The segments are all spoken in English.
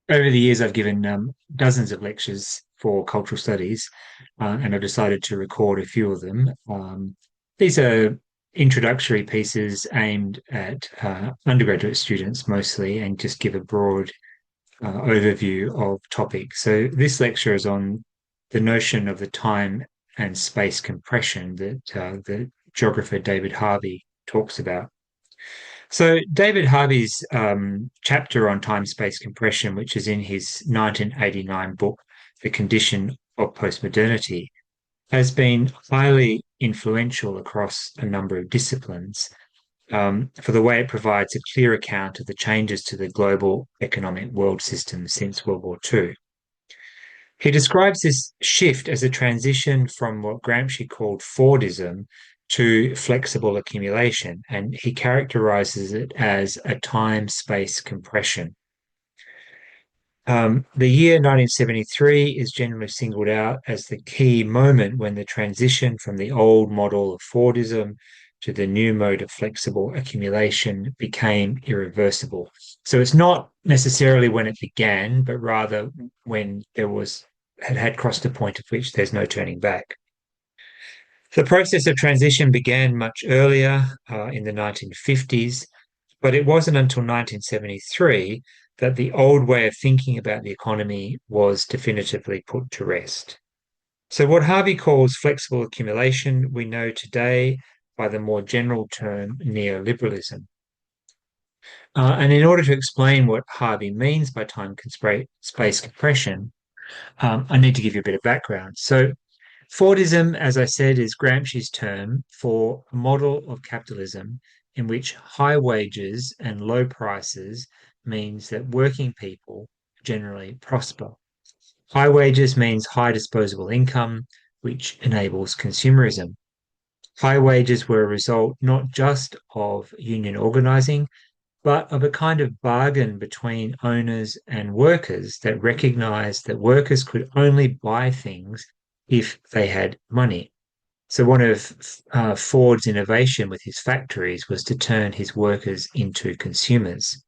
Over the years, I've given dozens of lectures for cultural studies, and I've decided to record a few of them. These are introductory pieces aimed at undergraduate students mostly, and just give a broad overview of topics. So this lecture is on the notion of the time and space compression that the geographer David Harvey talks about. So David Harvey's chapter on time-space compression, which is in his 1989 book, The Condition of Postmodernity, has been highly influential across a number of disciplines for the way it provides a clear account of the changes to the global economic world system since World War II. He describes this shift as a transition from what Gramsci called Fordism to flexible accumulation, and he characterizes it as a time-space compression. The year 1973 is generally singled out as the key moment when the transition from the old model of Fordism to the new mode of flexible accumulation became irreversible. So it's not necessarily when it began, but rather when had crossed a point at which there's no turning back. The process of transition began much earlier, in the 1950s, but it wasn't until 1973 that the old way of thinking about the economy was definitively put to rest. So, what Harvey calls flexible accumulation, we know today by the more general term neoliberalism. And in order to explain what Harvey means by space compression, I need to give you a bit of background. So, Fordism, as I said, is Gramsci's term for a model of capitalism in which high wages and low prices means that working people generally prosper. High wages means high disposable income, which enables consumerism. High wages were a result not just of union organizing, but of a kind of bargain between owners and workers that recognized that workers could only buy things if they had money. So one of Ford's innovation with his factories was to turn his workers into consumers.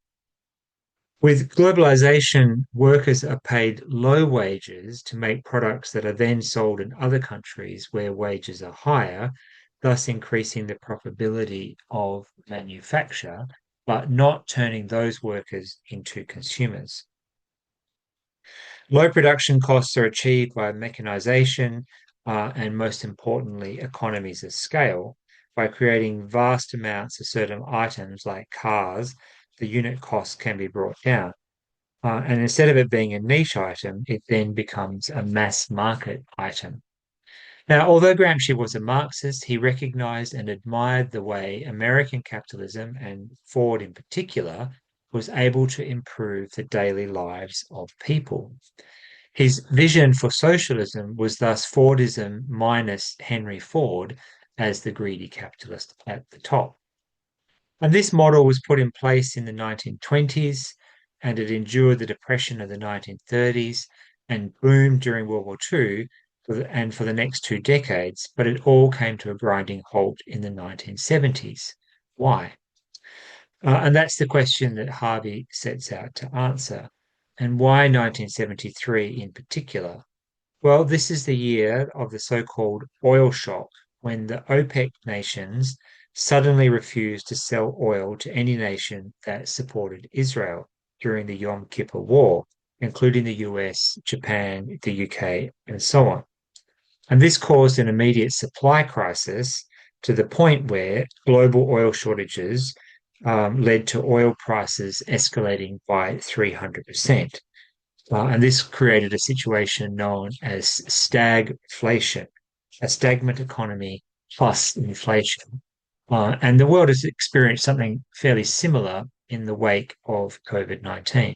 With globalization, workers are paid low wages to make products that are then sold in other countries where wages are higher, thus increasing the profitability of manufacture, but not turning those workers into consumers. Low production costs are achieved by mechanization and, most importantly, economies of scale. By creating vast amounts of certain items like cars, the unit cost can be brought down. And instead of it being a niche item, it then becomes a mass market item. Now, although Gramsci was a Marxist, he recognized and admired the way American capitalism, and Ford in particular, was able to improve the daily lives of people. His vision for socialism was thus Fordism minus Henry Ford as the greedy capitalist at the top. And this model was put in place in the 1920s, and it endured the depression of the 1930s and boomed during World War II and for the next 2 decades, but it all came to a grinding halt in the 1970s. Why? And that's the question that Harvey sets out to answer. And why 1973 in particular? Well, this is the year of the so-called oil shock, when the OPEC nations suddenly refused to sell oil to any nation that supported Israel during the Yom Kippur War, including the US, Japan, the UK, and so on. And this caused an immediate supply crisis to the point where global oil shortages led to oil prices escalating by 300%. And this created a situation known as stagflation, a stagnant economy plus inflation. And the world has experienced something fairly similar in the wake of COVID-19.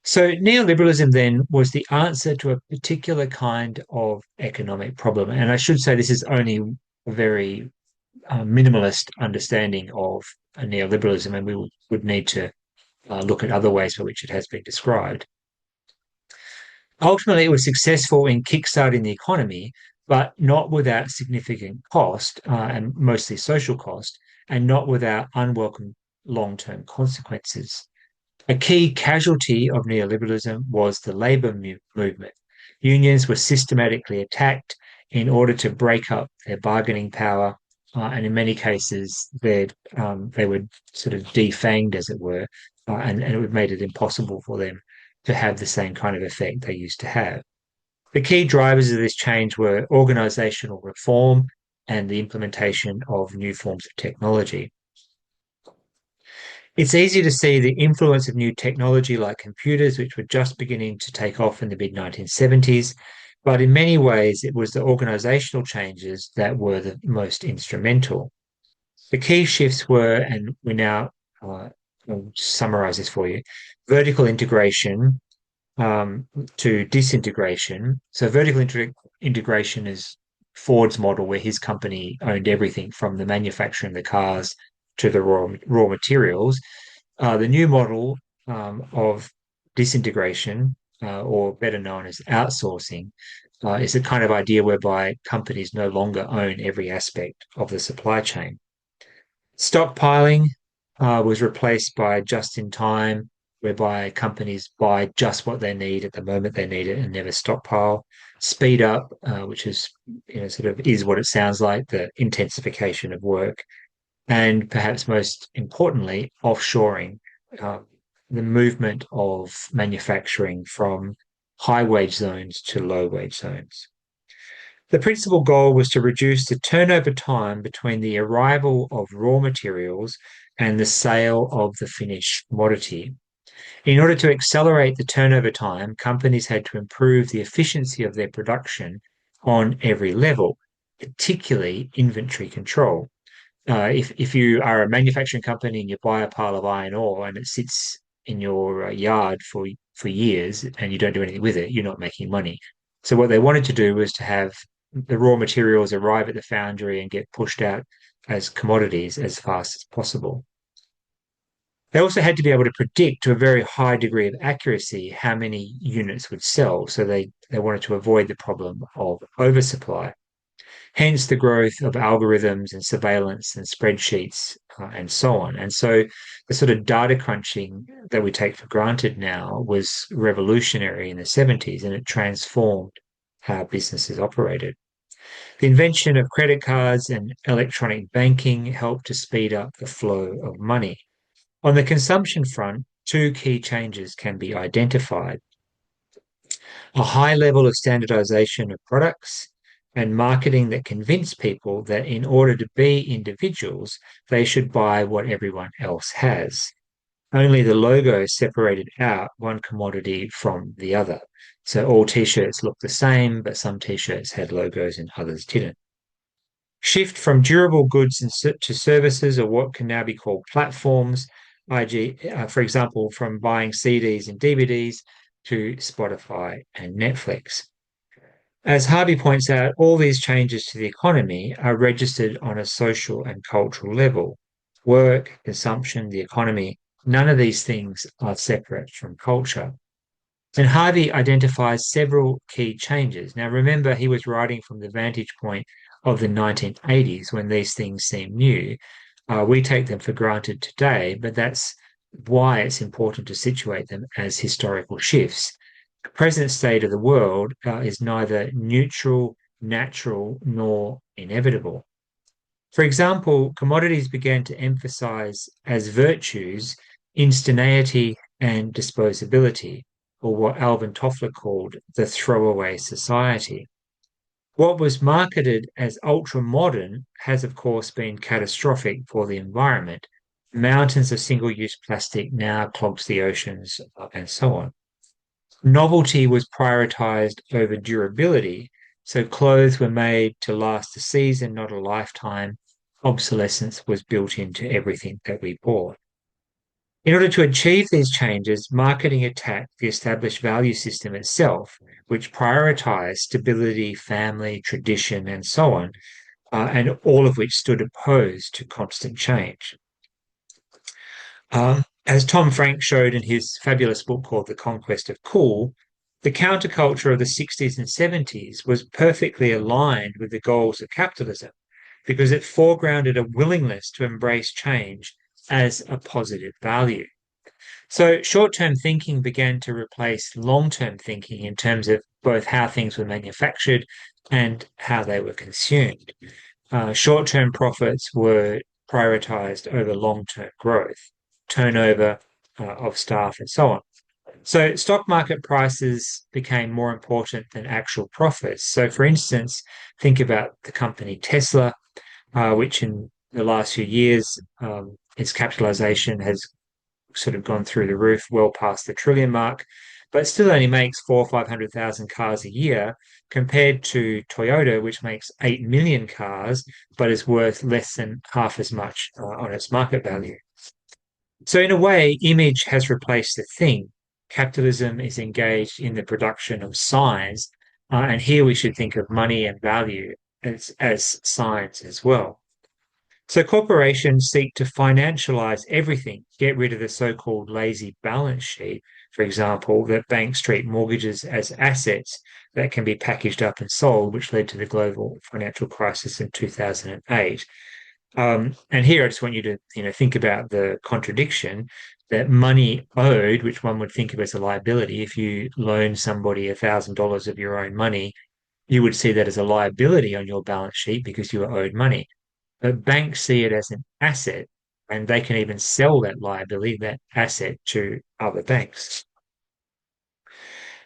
So neoliberalism then was the answer to a particular kind of economic problem. And I should say this is only a very minimalist understanding of neoliberalism, and we would need to look at other ways for which it has been described. Ultimately, it was successful in kickstarting the economy, but not without significant cost, and mostly social cost, and not without unwelcome long-term consequences. A key casualty of neoliberalism was the labor movement. Unions were systematically attacked in order to break up their bargaining power, and in many cases, they were sort of defanged, as it were, and it made it impossible for them to have the same kind of effect they used to have. The key drivers of this change were organizational reform and the implementation of new forms of technology. It's easy to see the influence of new technology like computers, which were just beginning to take off in the mid 1970s. But in many ways, it was the organizational changes that were the most instrumental. The key shifts were, and we now I'll summarize this for you, vertical integration to disintegration. So integration is Ford's model, where his company owned everything from the manufacturing of the cars to the raw materials. The new model of disintegration, or better known as outsourcing, is a kind of idea whereby companies no longer own every aspect of the supply chain. Stockpiling was replaced by just in time, whereby companies buy just what they need at the moment they need it and never stockpile. Speed up, which is sort of is what it sounds like, the intensification of work, and perhaps most importantly, offshoring, uh, the movement of manufacturing from high wage zones to low wage zones. The principal goal was to reduce the turnover time between the arrival of raw materials and the sale of the finished commodity. In order to accelerate the turnover time, companies had to improve the efficiency of their production on every level, particularly inventory control. If you are a manufacturing company and you buy a pile of iron ore and it sits in your yard for years and you don't do anything with it, you're not making money. So what they wanted to do was to have the raw materials arrive at the foundry and get pushed out as commodities as fast as possible. They also had to be able to predict to a very high degree of accuracy how many units would sell. So they wanted to avoid the problem of oversupply. Hence the growth of algorithms and surveillance and spreadsheets and so on. And so the sort of data crunching that we take for granted now was revolutionary in the 70s, and it transformed how businesses operated. The invention of credit cards and electronic banking helped to speed up the flow of money. On the consumption front, two key changes can be identified: a high level of standardization of products and marketing that convince people that in order to be individuals, they should buy what everyone else has. Only the logo separated out one commodity from the other. So all t-shirts looked the same, but some t-shirts had logos and others didn't. Shift from durable goods to services, or what can now be called platforms, i.g., for example, from buying CDs and DVDs to Spotify and Netflix. As Harvey points out, all these changes to the economy are registered on a social and cultural level. Work, consumption, the economy, none of these things are separate from culture. And Harvey identifies several key changes. Now, remember, he was writing from the vantage point of the 1980s when these things seem new. We take them for granted today, but that's why it's important to situate them as historical shifts. The present state of the world is neither neutral, natural, nor inevitable. For example, commodities began to emphasize as virtues instantaneity and disposability, or what Alvin Toffler called the throwaway society. What was marketed as ultra modern has, of course, been catastrophic for the environment. Mountains of single use plastic now clogs the oceans, and so on. Novelty was prioritized over durability, so clothes were made to last a season, not a lifetime. Obsolescence was built into everything that we bought. In order to achieve these changes, marketing attacked the established value system itself, which prioritized stability, family, tradition, and so on, and all of which stood opposed to constant change. As Tom Frank showed in his fabulous book called The Conquest of Cool, the counterculture of the 60s and 70s was perfectly aligned with the goals of capitalism because it foregrounded a willingness to embrace change as a positive value. So short-term thinking began to replace long-term thinking in terms of both how things were manufactured and how they were consumed. Short-term profits were prioritized over long-term growth, turnover of staff, and so on. So stock market prices became more important than actual profits. So, for instance, think about the company Tesla, which in the last few years, its capitalization has sort of gone through the roof, well past the trillion mark, but still only makes 400,000 or 500,000 cars a year, compared to Toyota, which makes 8 million cars, but is worth less than half as much on its market value. So, in a way, image has replaced the thing. Capitalism is engaged in the production of signs, and here we should think of money and value as signs as well. So corporations seek to financialize everything, get rid of the so-called lazy balance sheet, for example, that banks treat mortgages as assets that can be packaged up and sold, which led to the global financial crisis in 2008. And here I just want you to, think about the contradiction that money owed, which one would think of as a liability. If you loan somebody $1,000 of your own money, you would see that as a liability on your balance sheet because you are owed money. But banks see it as an asset, and they can even sell that liability, that asset, to other banks.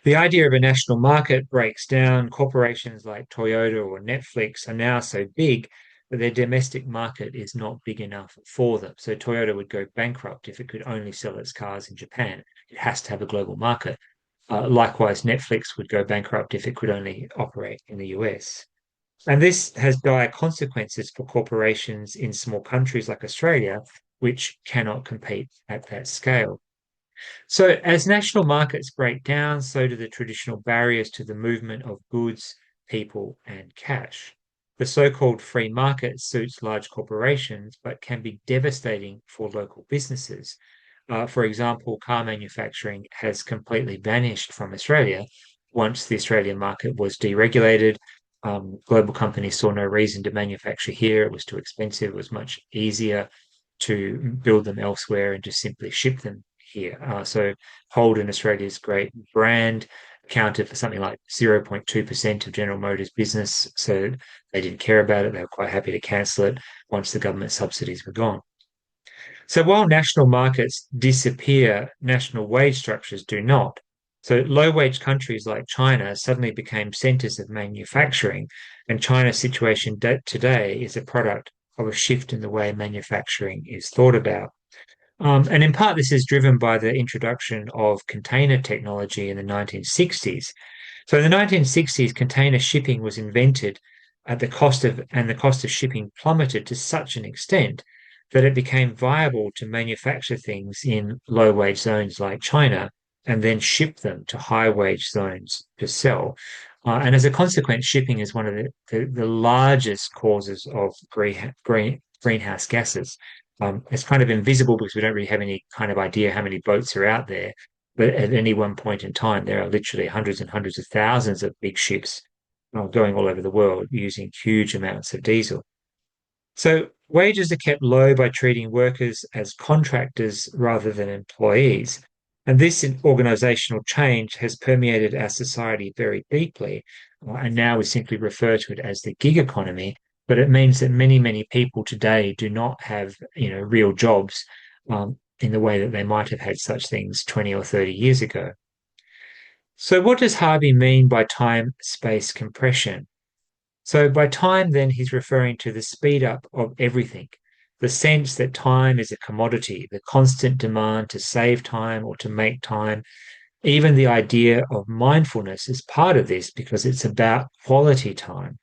The idea of a national market breaks down. Corporations like Toyota or Netflix are now so big that their domestic market is not big enough for them. So Toyota would go bankrupt if it could only sell its cars in Japan. It has to have a global market. Likewise, Netflix would go bankrupt if it could only operate in the US. And this has dire consequences for corporations in small countries like Australia, which cannot compete at that scale. So, as national markets break down, so do the traditional barriers to the movement of goods, people, and cash. The so-called free market suits large corporations, but can be devastating for local businesses. For example, car manufacturing has completely vanished from Australia once the Australian market was deregulated. Global companies saw no reason to manufacture here. It was too expensive. It was much easier to build them elsewhere and just simply ship them here. So Holden, Australia's great brand, accounted for something like 0.2% of General Motors business. So they didn't care about it. They were quite happy to cancel it once the government subsidies were gone. So while national markets disappear, national wage structures do not. So low wage countries like China suddenly became centers of manufacturing, and China's situation today is a product of a shift in the way manufacturing is thought about. And in part, this is driven by the introduction of container technology in the 1960s. So in the 1960s, container shipping was invented and the cost of shipping plummeted to such an extent that it became viable to manufacture things in low wage zones like China and then ship them to high wage zones to sell. And as a consequence, shipping is one of the largest causes of greenhouse gases. It's kind of invisible because we don't really have any kind of idea how many boats are out there. But at any one point in time, there are literally hundreds and hundreds of thousands of big ships going all over the world using huge amounts of diesel. So wages are kept low by treating workers as contractors rather than employees. And this organizational change has permeated our society very deeply. And now we simply refer to it as the gig economy. But it means that many, many people today do not have, real jobs in the way that they might have had such things 20 or 30 years ago. So what does Harvey mean by time-space compression? So by time, then he's referring to the speed up of everything, the sense that time is a commodity, the constant demand to save time or to make time. Even the idea of mindfulness is part of this because it's about quality time.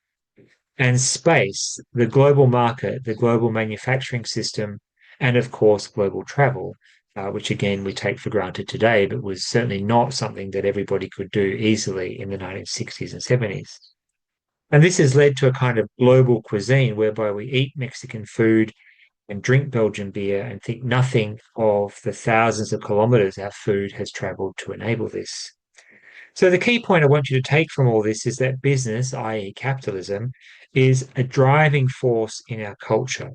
And space, the global market, the global manufacturing system, and of course, global travel, which again we take for granted today, but was certainly not something that everybody could do easily in the 1960s and 70s. And this has led to a kind of global cuisine whereby we eat Mexican food and drink Belgian beer and think nothing of the thousands of kilometers our food has traveled to enable this. So the key point I want you to take from all this is that business, i.e. capitalism, is a driving force in our culture.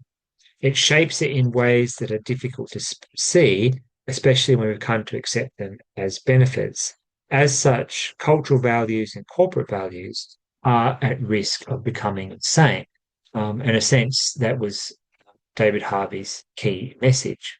It shapes it in ways that are difficult to see, especially when we've come to accept them as benefits. As such, cultural values and corporate values are at risk of becoming insane. In a sense, that was David Harvey's key message.